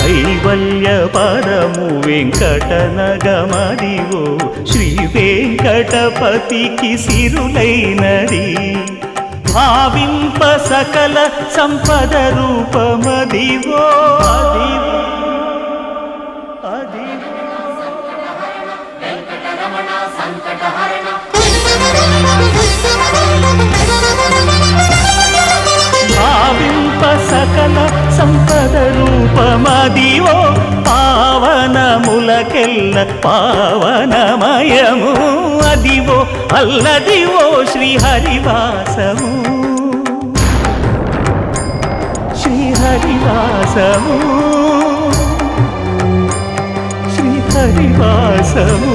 కైవల్య పరము వెంకటనగమదివో శ్రీ వెంకటపతికి సిరులైనది భావింప సకల సంపద రూపమదివో అదివో అదివో భావింప సకల సంపద రూపమదివో పావనములకెల్ల పావనమయము అదివో అల్లదివో శ్రీహరివాసము శ్రీహరివాసము శ్రీహరివాసము